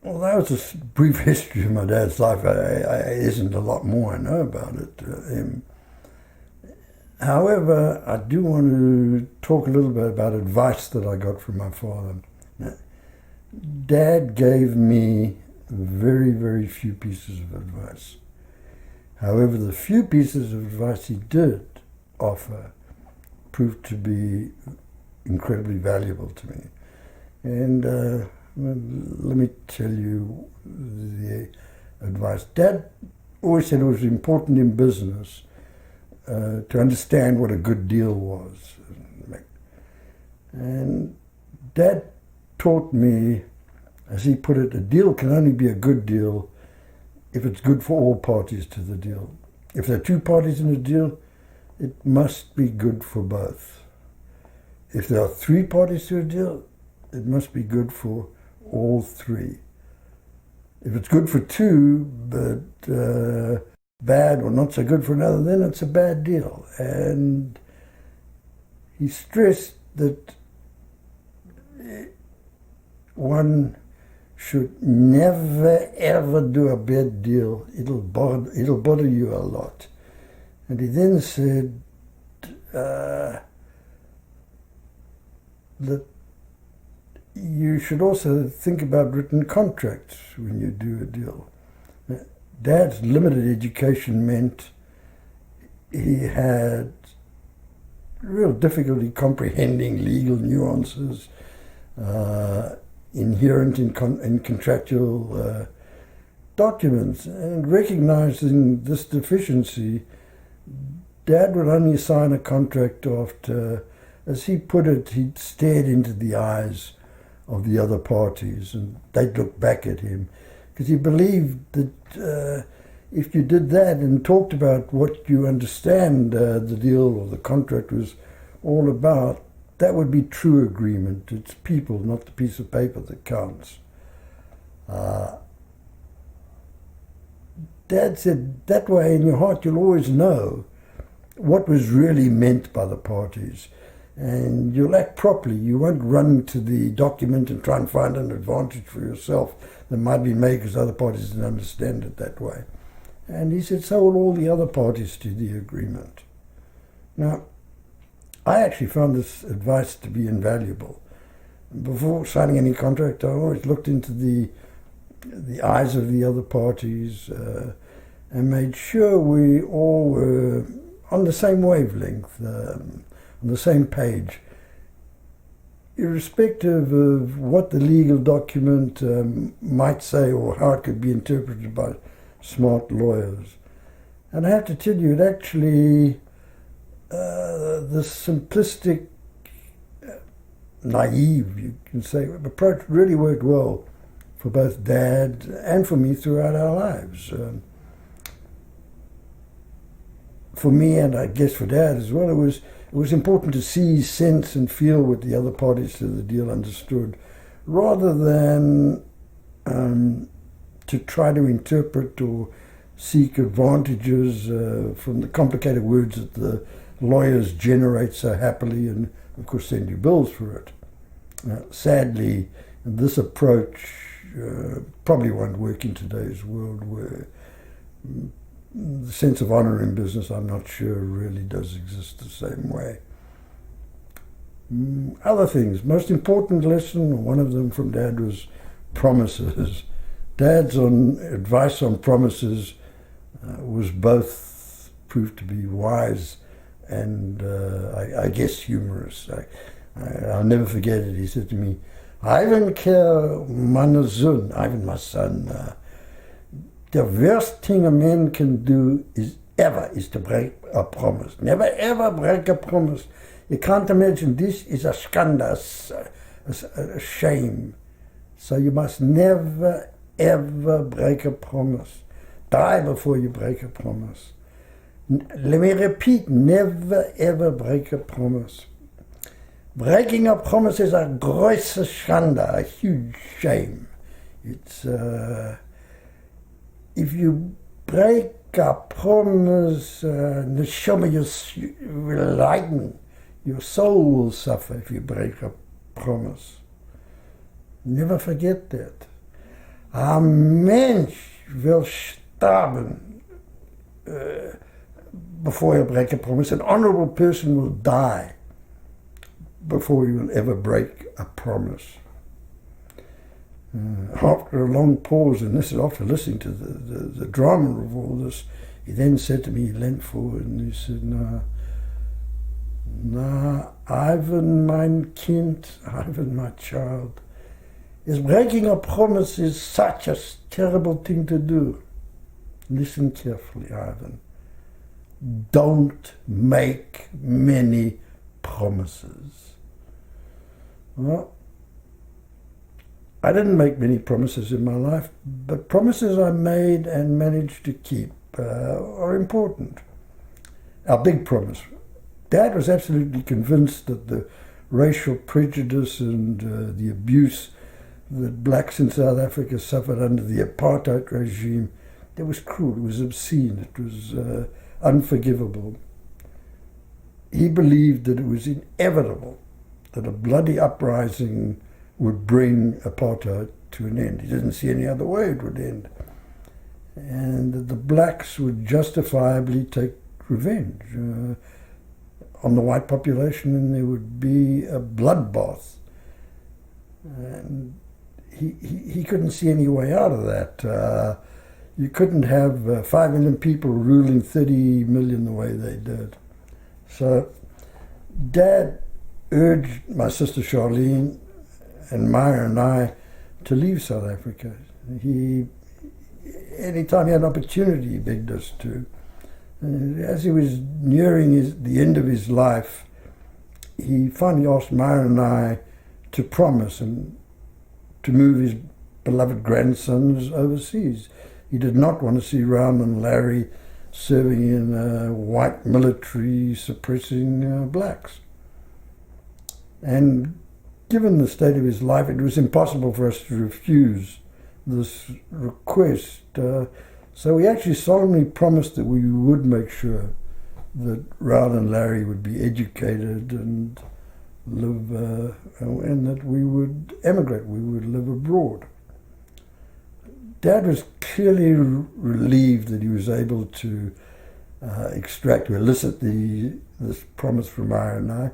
Well, that was a brief history of my dad's life. Isn't a lot more I know about it. However, I do want to talk a little bit about advice that I got from my father. Now, Dad gave me very, very few pieces of advice. However, the few pieces of advice he did offer proved to be incredibly valuable to me. And let me tell you the advice. Dad always said it was important in business to understand what a good deal was. And Dad taught me, as he put it, a deal can only be a good deal if it's good for all parties to the deal. If there are two parties in a deal, it must be good for both. If there are three parties to a deal, it must be good for all three. If it's good for two, but bad or not so good for another, then it's a bad deal. And he stressed that one should never ever do a bad deal. It'll bother you a lot. And he then said that you should also think about written contracts when you do a deal. Dad's limited education meant he had real difficulty comprehending legal nuances inherent in contractual documents. And recognizing this deficiency, Dad would only sign a contract after, as he put it, he'd stared into the eyes of the other parties and they'd look back at him. Because he believed that if you did that and talked about what you understand the deal or the contract was all about, that would be true agreement. It's people, not the piece of paper, that counts. Dad said, that way in your heart you'll always know what was really meant by the parties. And you'll act properly. You won't run to the document and try and find an advantage for yourself that might be made because other parties didn't understand it that way. And he said, so will all the other parties to the agreement. Now, I actually found this advice to be invaluable. Before signing any contract, I always looked into the eyes of the other parties and made sure we all were on the same wavelength, on the same page, irrespective of what the legal document might say or how it could be interpreted by smart lawyers. And I have to tell you, it actually, the simplistic, naive, you can say, approach really worked well for both Dad and for me throughout our lives. For me, and I guess for Dad as well, it was important to see, sense, and feel what the other parties to the deal understood, rather than to try to interpret or seek advantages from the complicated words that the lawyers generate so happily and, of course, send you bills for it. Sadly, this approach probably won't work in today's world, where the sense of honor in business, I'm not sure, really does exist the same way. Other things, most important lesson, one of them from Dad, was promises. Dad's advice on promises was both proved to be wise and I guess humorous. I'll never forget it. He said to me, Ivan, Ivan, my son, the worst thing a man can do is to break a promise. Never ever break a promise. You can't imagine, this is a skanda, a shame. So you must never ever break a promise. Die before you break a promise. Let me repeat, never ever break a promise. Breaking a promise is a große Schande, a huge shame. It's if you break a promise, neshama, you will leiden. Your soul will suffer if you break a promise. Never forget that. Ein Mensch will sterben before he'll break a promise. An honorable person will die before he will ever break a promise. After a long pause, and this is after listening to the drama of all this, he then said to me, he leant forward and he said, "Na, Ivan, mein Kind, Ivan, my child, is breaking a promise is such a terrible thing to do. Listen carefully, Ivan. Don't make many promises." Well, I didn't make many promises in my life, but promises I made and managed to keep are important. Our big promise. Dad was absolutely convinced that the racial prejudice and the abuse that blacks in South Africa suffered under the apartheid regime, it was cruel, it was obscene, it was unforgivable. He believed that it was inevitable that a bloody uprising would bring apartheid to an end. He didn't see any other way it would end. And that the blacks would justifiably take revenge on the white population, and there would be a bloodbath. And he couldn't see any way out of that. You couldn't have 5 million people ruling 30 million the way they did. So Dad urged my sister Charlene and Maya and I to leave South Africa. Anytime he had an opportunity, he begged us to. And as he was nearing the end of his life, he finally asked Maya and I to promise and to move his beloved grandsons overseas. He did not want to see Ram and Larry serving in a white military suppressing blacks. And given the state of his life, it was impossible for us to refuse this request. So we actually solemnly promised that we would make sure that Raul and Larry would be educated and live, and that we would emigrate, we would live abroad. Dad was clearly relieved that he was able to elicit this promise from Maya and I,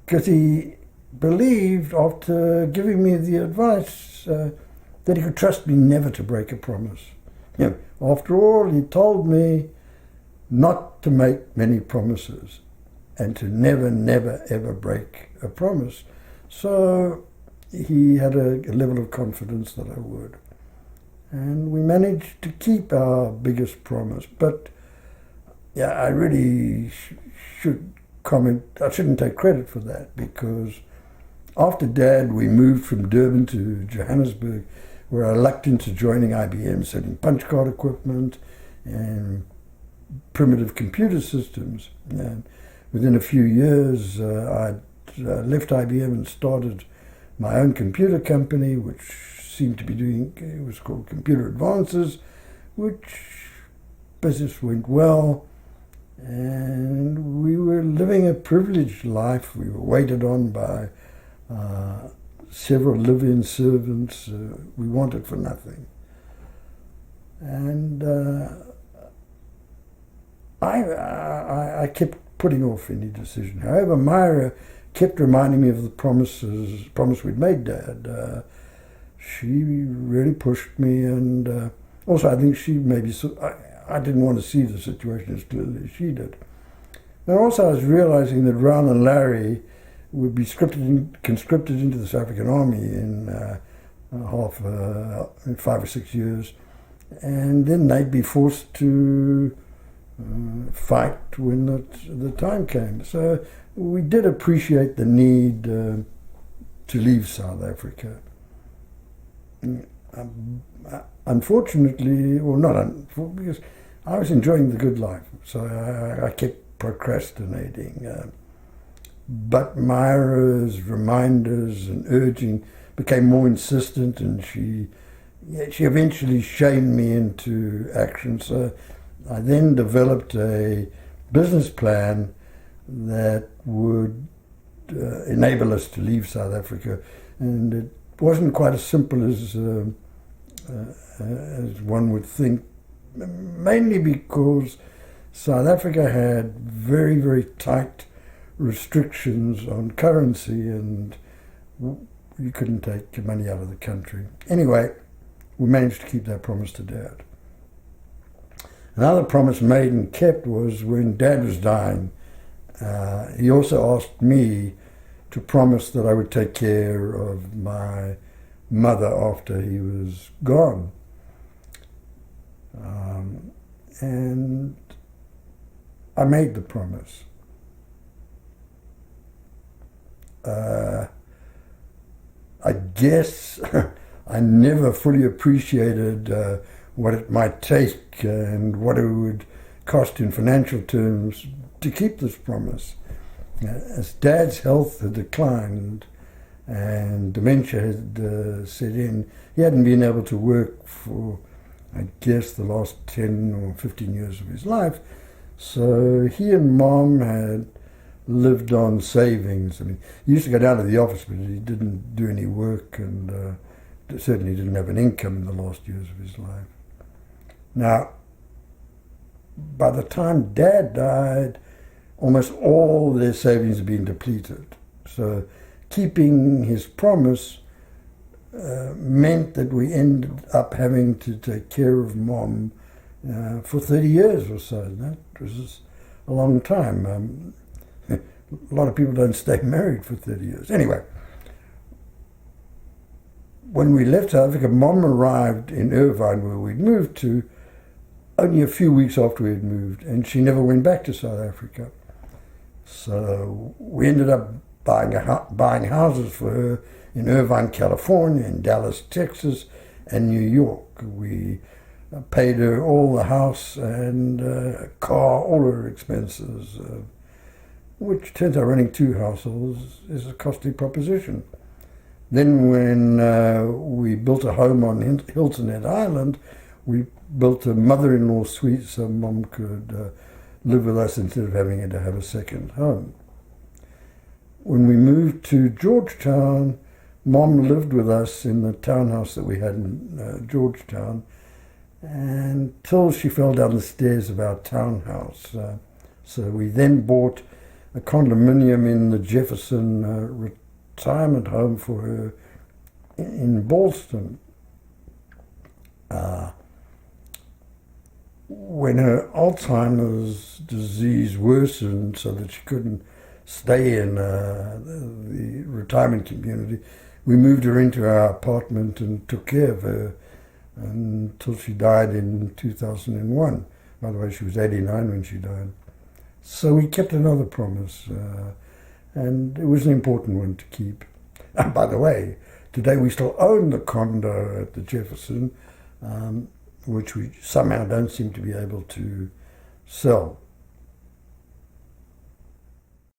because he believed, after giving me the advice, that he could trust me never to break a promise. You know, after all, he told me not to make many promises and to never, never, ever break a promise. So he had a level of confidence that I would. And we managed to keep our biggest promise. But yeah, I really should comment, I shouldn't take credit for that, because after Dad, we moved from Durban to Johannesburg, where I lucked into joining IBM, selling punch card equipment and primitive computer systems. And within a few years, I left IBM and started my own computer company, which seemed to be doing, it was called Computer Advances, which business went well. And we were living a privileged life. We were waited on by several live-in servants. We wanted for nothing. And I kept putting off any decision. However, Myra kept reminding me of the promise we'd made Dad. She really pushed me, and also I think she maybe, I didn't want to see the situation as clearly as she did. And also I was realizing that Ron and Larry would be conscripted into the South African Army in in 5 or 6 years, and then they'd be forced to fight when the time came. So we did appreciate the need to leave South Africa. Unfortunately, or not unfortunately, because I was enjoying the good life, so I kept procrastinating. But Myra's reminders and urging became more insistent, and she eventually shamed me into action. So I then developed a business plan that would enable us to leave South Africa, and it wasn't quite as simple as as one would think, mainly because South Africa had very, very tight restrictions on currency, and you couldn't take your money out of the country. Anyway, we managed to keep that promise to Dad. Another promise made and kept was when Dad was dying. He also asked me to promise that I would take care of my mother after he was gone. And I made the promise. I guess I never fully appreciated what it might take and what it would cost in financial terms to keep this promise. As Dad's health had declined and dementia had set in, he hadn't been able to work for, I guess, the last 10 or 15 years of his life. So he and Mom had lived on savings. I mean, he used to go down to the office, but he didn't do any work, and certainly didn't have an income in the last years of his life. Now, by the time Dad died, almost all their savings had been depleted. So keeping his promise meant that we ended up having to take care of Mom for 30 years or so. That was a long time. A lot of people don't stay married for 30 years. Anyway, when we left South Africa, Mom arrived in Irvine, where we'd moved to, only a few weeks after we had moved, and she never went back to South Africa. So we ended up buying houses for her in Irvine, California, in Dallas, Texas, and New York. We paid her all the house and car, all her expenses, which turns out running two households is a costly proposition. Then when we built a home on Hilton Head Island, we built a mother-in-law suite so Mom could live with us instead of having to have a second home. When we moved to Georgetown, Mom lived with us in the townhouse that we had in Georgetown until she fell down the stairs of our townhouse. So we then bought a condominium in the Jefferson retirement home for her in Ballston. When her Alzheimer's disease worsened so that she couldn't stay in the retirement community, we moved her into our apartment and took care of her until she died in 2001. By the way, she was 89 when she died. So we kept another promise, and it was an important one to keep. And by the way, today we still own the condo at the Jefferson, which we somehow don't seem to be able to sell.